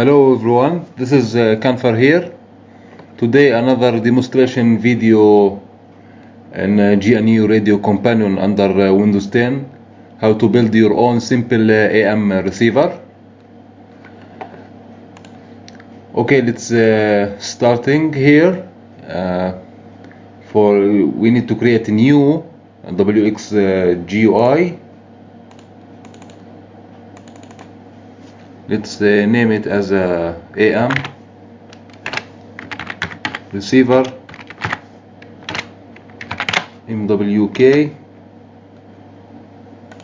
Hello everyone, this is Kanfar here. Today another demonstration video in GNU-RADIO companion under Windows 10. How to build your own simple AM receiver. Okay, let's starting here. We need to create a new WX GUI. Let's name it as AM receiver MWK,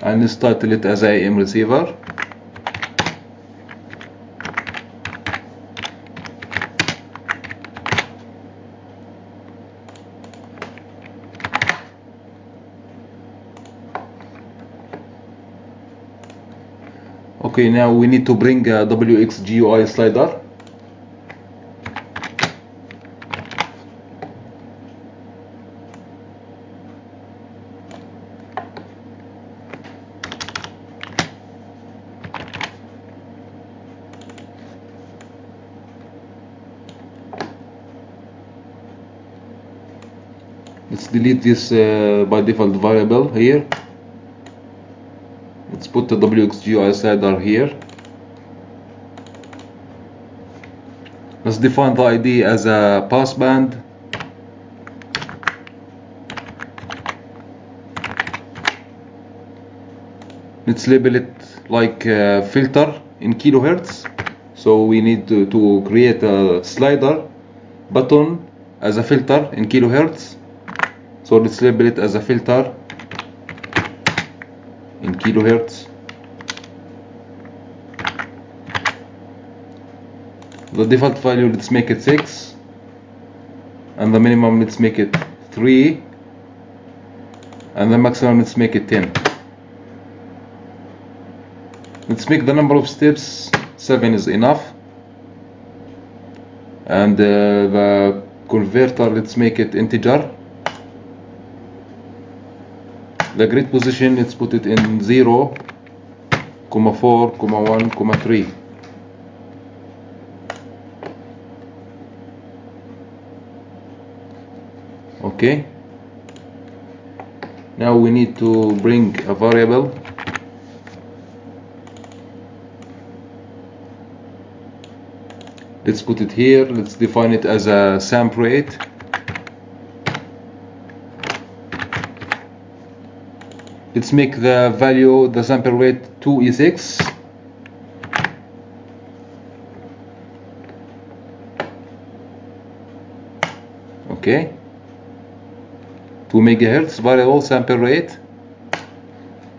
and let's title it as AM receiver. Okay, now we need to bring a WX GUI slider. Let's delete this by default variable here. Let's put the WX GUI slider here. Let's define the ID as a passband. Let's label it like filter in kilohertz. So we need to create a slider button as a filter in kilohertz. So let's label it as a filter in kilohertz. The default value, let's make it 6, and the minimum, let's make it 3, and the maximum, let's make it 10. Let's make the number of steps 7 is enough, and the converter, let's make it integer. The grid position, let's put it in 0, 4, 1, 3. Okay. Now we need to bring a variable. Let's put it here. Let's define it as a sample rate. Let's make the value, the sample rate 2e6. Okay. 2 megahertz variable sample rate.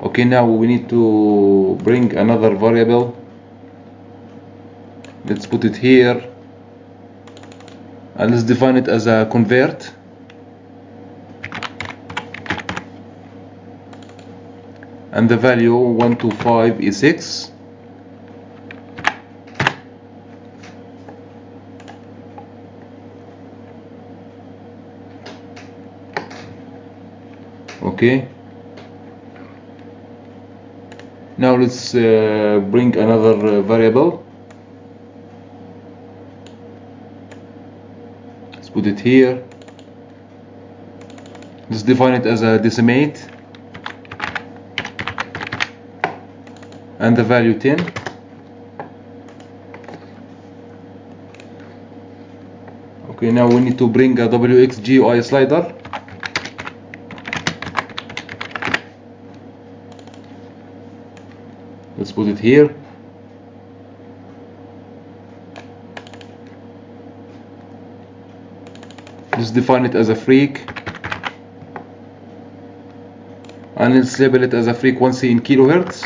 Okay, now we need to bring another variable. Let's put it here, and let's define it as a convert. And the value 125e6. Okay. Now let's bring another variable. Let's put it here. Let's define it as a decimate, and the value 10. Okay, now we need to bring a WX GUI slider. Let's put it here. Let's define it as a freq, and let's label it as a frequency in kilohertz.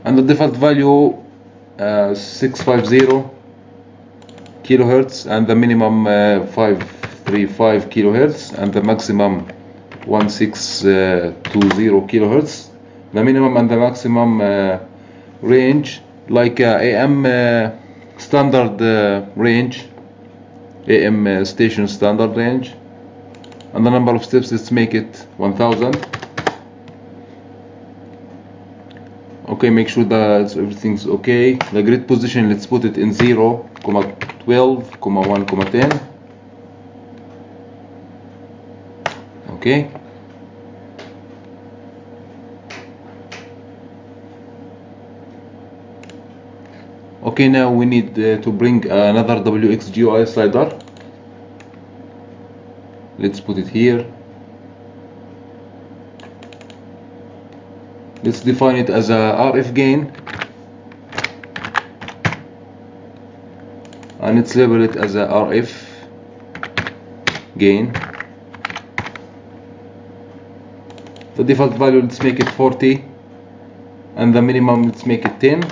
And the default value 650 kilohertz, and the minimum 535 kilohertz, and the maximum 1620 kilohertz. The minimum and the maximum range, like AM standard range, AM station standard range. and the number of steps, let's make it 1000. Okay, make sure that everything's okay. The grid position, let's put it in 0, 12, 1, 10. Okay. Okay, now we need to bring another WXGUI slider. Let's put it here. Let's define it as a RF gain, and let's label it as a RF gain. The default value, let's make it 40, and the minimum, let's make it 10,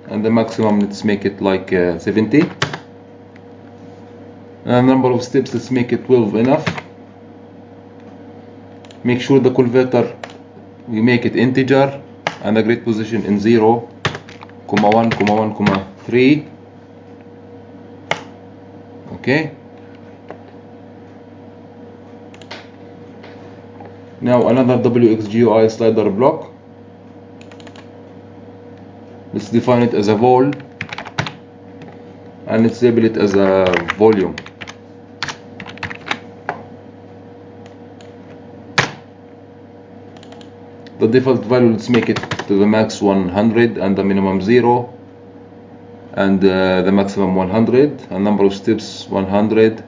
and the maximum, let's make it like 70. And number of steps, let's make it 12 enough. Make sure the converter, we make it integer, and the grid position in 0, 1, 3. Okay. Now another WXGUI slider block. Let's define it as a vol, and let's label it as a volume. The default value, let's make it to the max 100 and the minimum 0, and the maximum 100, and number of steps 100.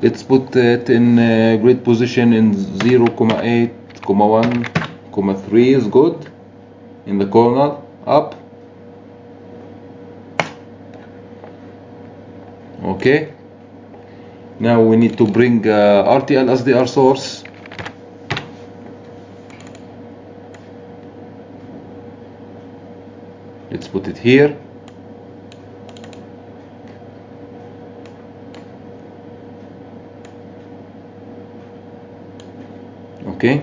Let's put it in grid position in 0, 8, 1, 3 is good, in the corner up. Okay. Now we need to bring RTL SDR source. Let's put it here. Okay.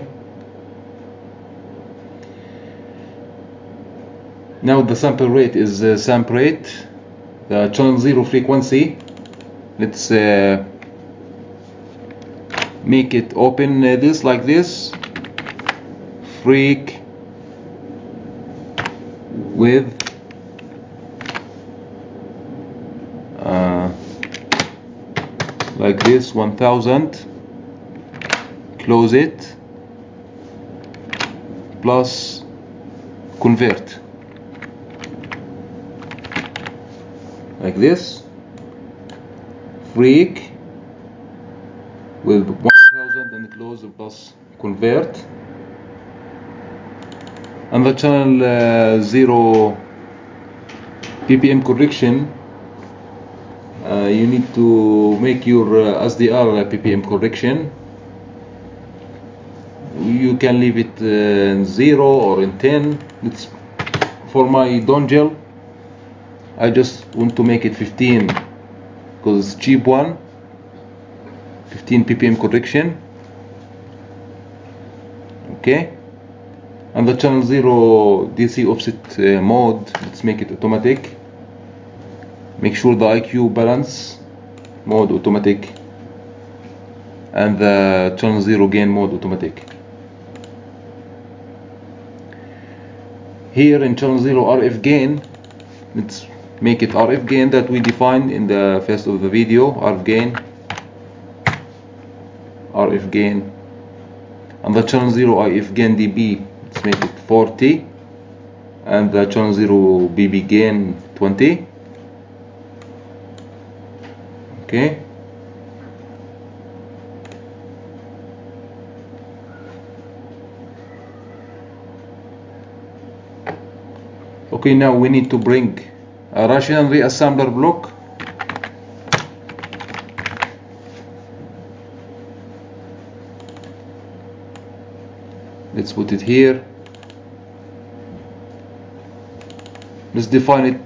Now the sample rate is sample rate. The channel 0 frequency, let's make it open this like this. Freak with like this 1000, close it, plus convert like this. Freak with 1000 and close plus convert. And the channel 0 ppm correction, you need to make your SDR ppm correction. You can leave it in 0 or in 10. It's for my dongle, I just want to make it 15 because it's cheap one. 15 ppm correction. Okay. And the channel 0 DC offset mode, let's make it automatic. Make sure the IQ balance mode automatic, and the channel 0 gain mode automatic. Here in channel 0 RF gain, let's make it RF gain that we defined in the first of the video. RF gain, and the channel 0 IF gain dB, let's make it 40, and the channel 0 BB gain 20. Okay. Okay, now we need to bring a rational reassembler block. Let's put it here. Let's define it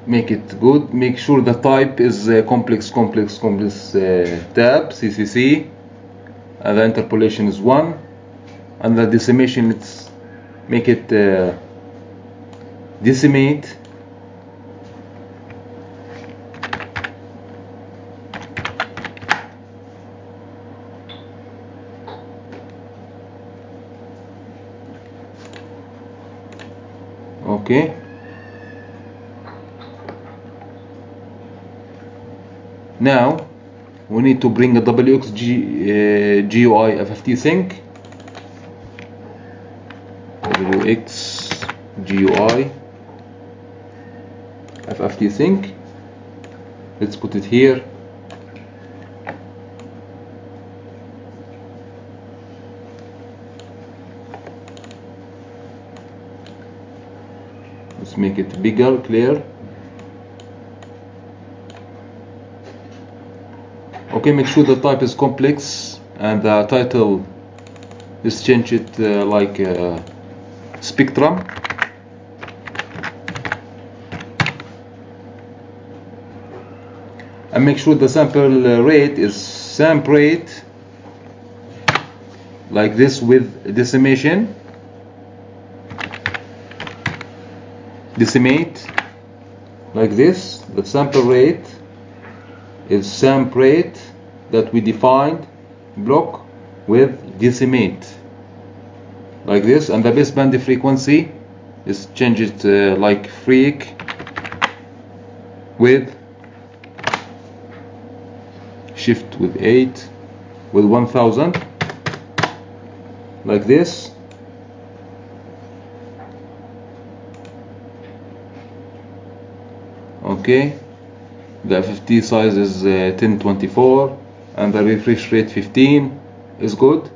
make it good. Make sure the type is complex tab CCC, and the interpolation is 1, and the decimation, let's make it decimate Okay. Now we need to bring a WX GUI FFT sync. WX GUI FFT sync. Let's put it here. Let's make it bigger, clear. Okay, make sure the type is complex and the title is changed like spectrum. And make sure the sample rate is samp rate like this with decimation. Decimate like this. The sample rate is samp rate that we defined block with decimate like this, and the baseband frequency is changed like freak with shift with 8 with 1000 like this. Okay, the FFT size is 1024 and the refresh rate 15 is good.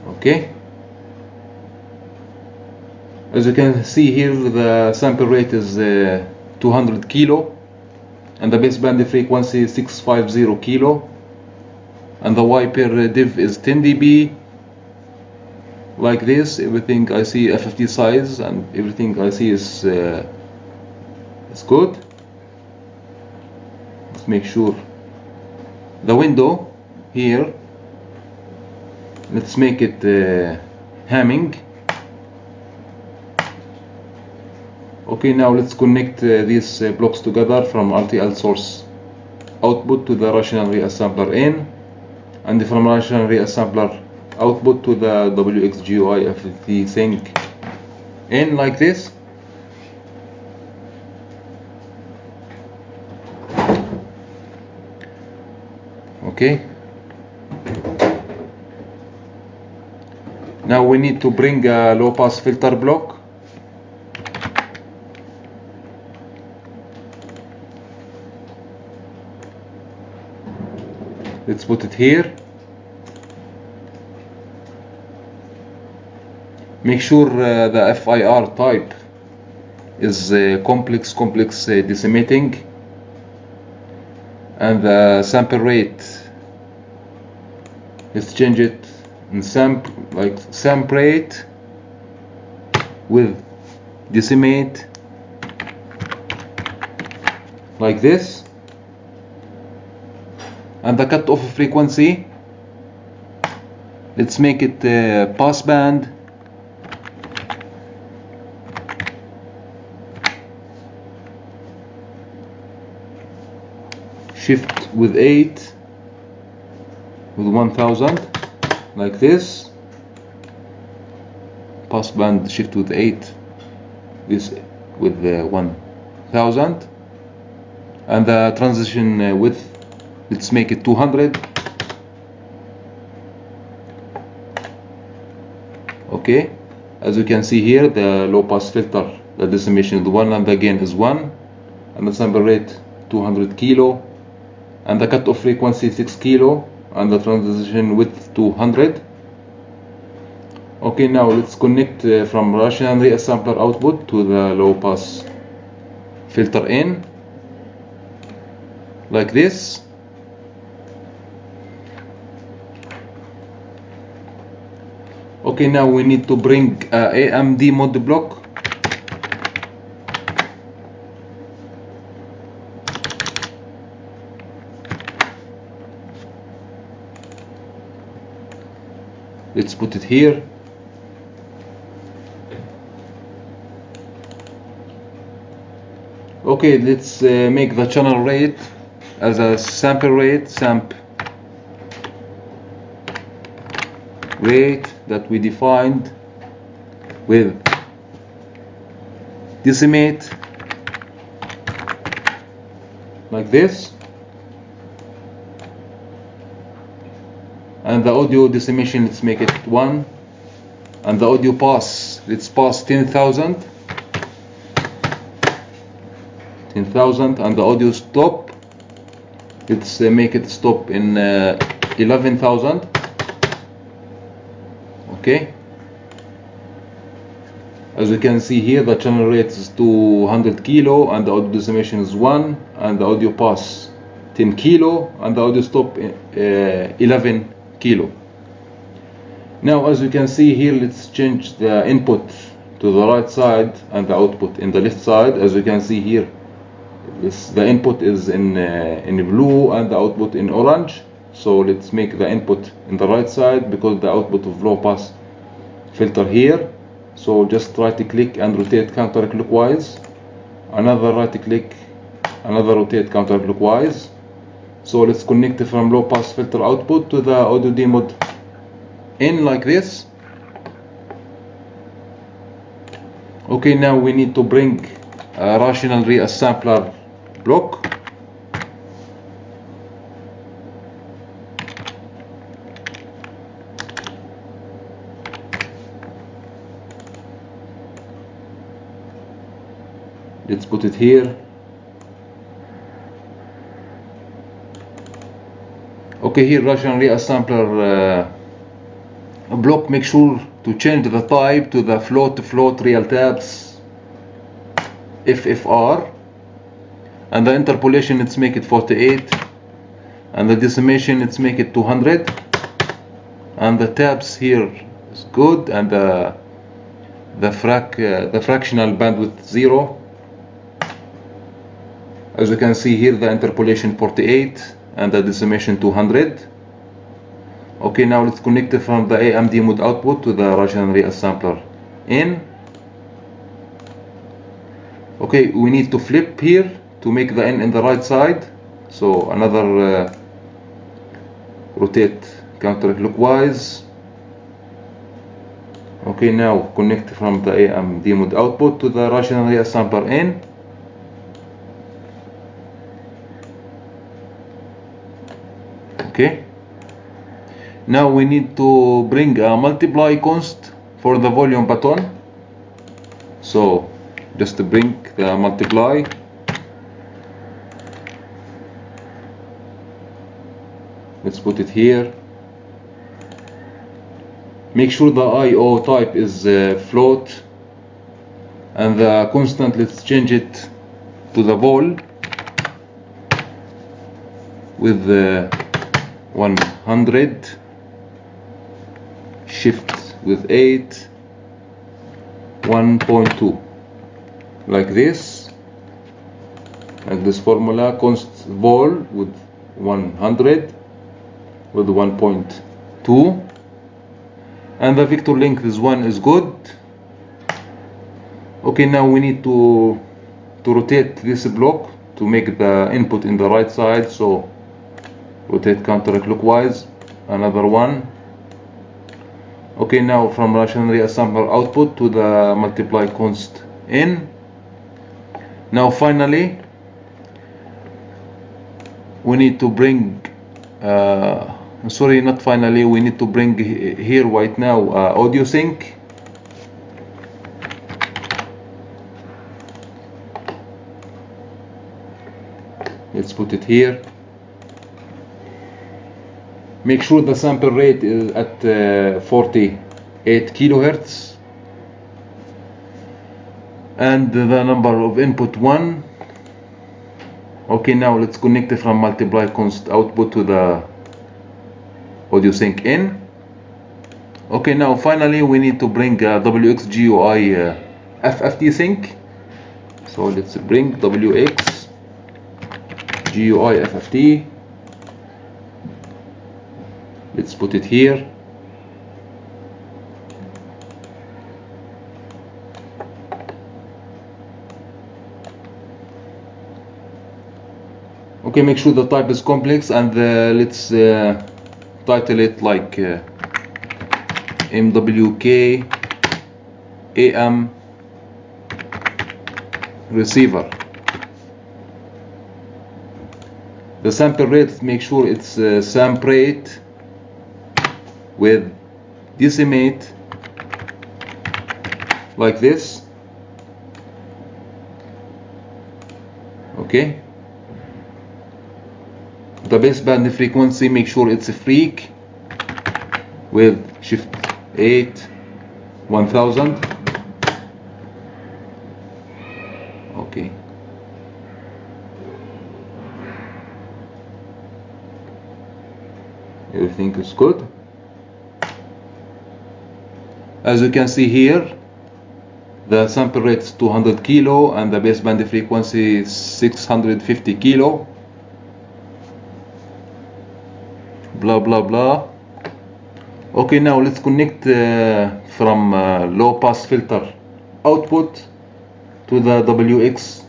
Okay, as you can see here, the sample rate is 200 kilo and the baseband frequency is 650 kilo and the Y per div is 10 dB. Like this, everything I see FFT size and everything I see is good. Let's make sure the window here, let's make it Hamming. Okay, now let's connect these blocks together from RTL source output to the rational reassembler in, and from rational reassembler output to the WX GUI FFT sync in like this. Okay, now we need to bring a low pass filter block. Let's put it here. Make sure the FIR type is complex decimating, and the sample rate is changed in samp rate with decimate like this, and the cutoff frequency, let's make it pass band shift with 8 with 1000 like this. Pass band shift with 8, this with 1000, and the transition width, let's make it 200. Okay, as you can see here, the low pass filter, the decimation is 1 and the gain is 1, and the sample rate 200 kilo, and the cutoff frequency 6 kilo, and the transition width 200. Okay, now let's connect from rational reassembler output to the low pass filter in like this. Okay, now we need to bring AMD mode block. Let's put it here. Okay, let's make the channel rate as a sample rate, samp rate that we defined with decimate like this, and the audio decimation, let's make it 1, and the audio pass, let's pass 10,000, and the audio stop, let's make it stop in 11,000. Okay, as you can see here, the channel rate is 200 kilo, and the audio decimation is 1, and the audio pass 10 kilo, and the audio stop 11 kilo. Now, as you can see here, let's change the input to the right side and the output in the left side. As you can see here, the input is in blue and the output in orange. So let's make the input in the right side because the output of low pass filter here. So just right click and rotate counterclockwise, another right click, another rotate counterclockwise. So let's connect from low pass filter output to the audio demode in like this. Okay, now we need to bring a rational reassembler block. Let's put it here. Okay, here rational reassembler block. Make sure to change the type to the float real tabs FFR, and the interpolation, let's make it 48, and the decimation, let's make it 200, and the tabs here is good, and the fractional bandwidth 0. As you can see here, the interpolation 48 and the decimation 200. Okay, now let's connect it from the AM demode output to the rational reassembler in. Okay, we need to flip here to make the in the right side. So another rotate counterclockwise. Okay, now connect from the AM demode output to the rational reassembler in. Okay, now we need to bring a multiply const for the volume button. So just to bring the multiply. Let's put it here. Make sure the IO type is float, and the constant, let's change it to the vol with 100, shift with 8, 1.2, like this, and this formula const vol with 100 with 1.2, and the vector length is 1 is good. Okay, now we need to rotate this block to make the input in the right side. So rotate counterclockwise, another one. Okay, now from rational reassembler output to the multiply const in. Now finally we need to bring sorry, not finally, we need to bring here right now audio sync. Let's put it here. Make sure the sample rate is at 48 kilohertz, and the number of input 1. Okay, now let's connect it from multiply const output to the audio sync in. Okay, now finally we need to bring WX GUI FFT sync. So let's bring WX GUI FFT. Let's put it here. Okay, make sure the type is complex, and let's title it like MWK AM receiver. The sample rate, make sure it's sample rate with decimate like this. Okay. The baseband frequency, make sure it's a freak with shift 8 1000. Okay. Everything is good. As you can see here, the sample rate is 200 kilo and the baseband frequency is 650 kilo. Blah blah blah. Okay, now let's connect from low pass filter output to the WX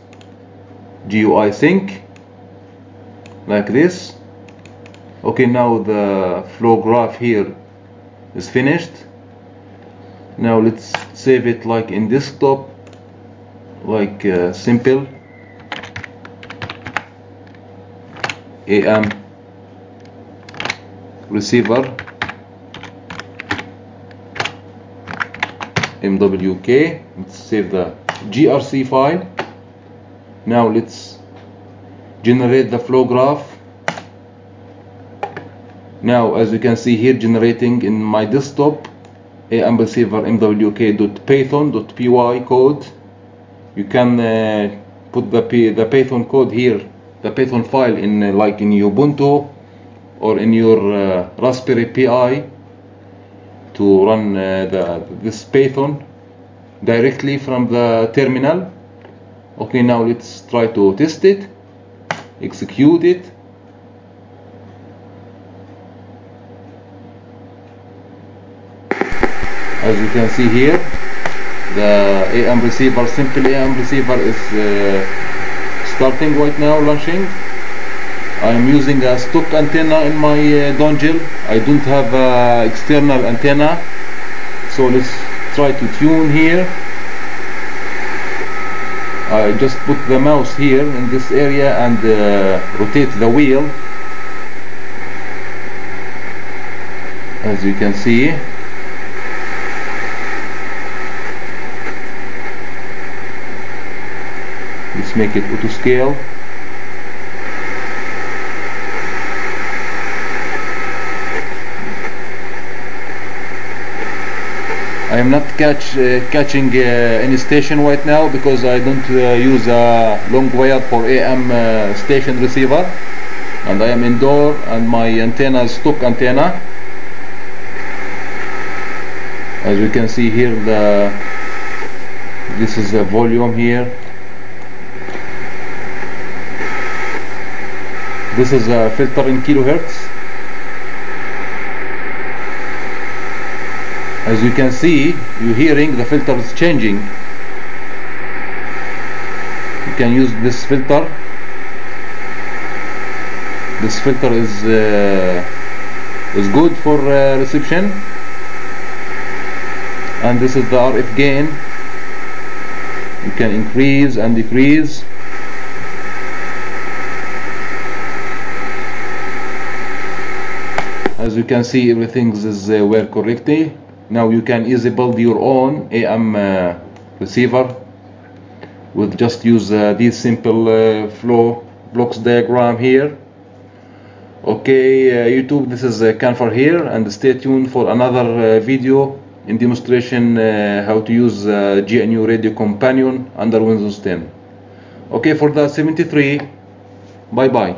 GUI sync like this. Okay, now the flow graph here is finished. Now let's save it like in desktop, like simple AM receiver MWK. Let's save the GRC file. Now let's generate the flow graph. Now as you can see here, generating in my desktop AM receiver mwk.python.py code. You can put the Python code here, the Python file in like in Ubuntu or in your Raspberry Pi to run this Python directly from the terminal. Okay, now let's try to test it, execute it. As you can see here, the AM receiver, simple AM receiver is starting right now, launching. I am using a stock antenna in my dongle. I don't have an external antenna, so let's try to tune here. I just put the mouse here in this area and rotate the wheel. As you can see, let's make it auto scale. I am not catching any station right now because I don't use a long wire for AM station receiver, and I am indoor and my antenna is stock antenna. As you can see here, this is the volume here. This is a filter in kilohertz. As you can see, you're hearing the filter is changing. You can use this filter. This filter is good for reception. And this is the RF gain. You can increase and decrease. As you can see, everything is work correctly. Now you can easily build your own AM receiver with just use these simple flow blocks diagram here. Okay, YouTube, this is Kanfar here, and stay tuned for another video in demonstration how to use GNU-RADIO companion under Windows 10. Okay, for the 73, bye bye.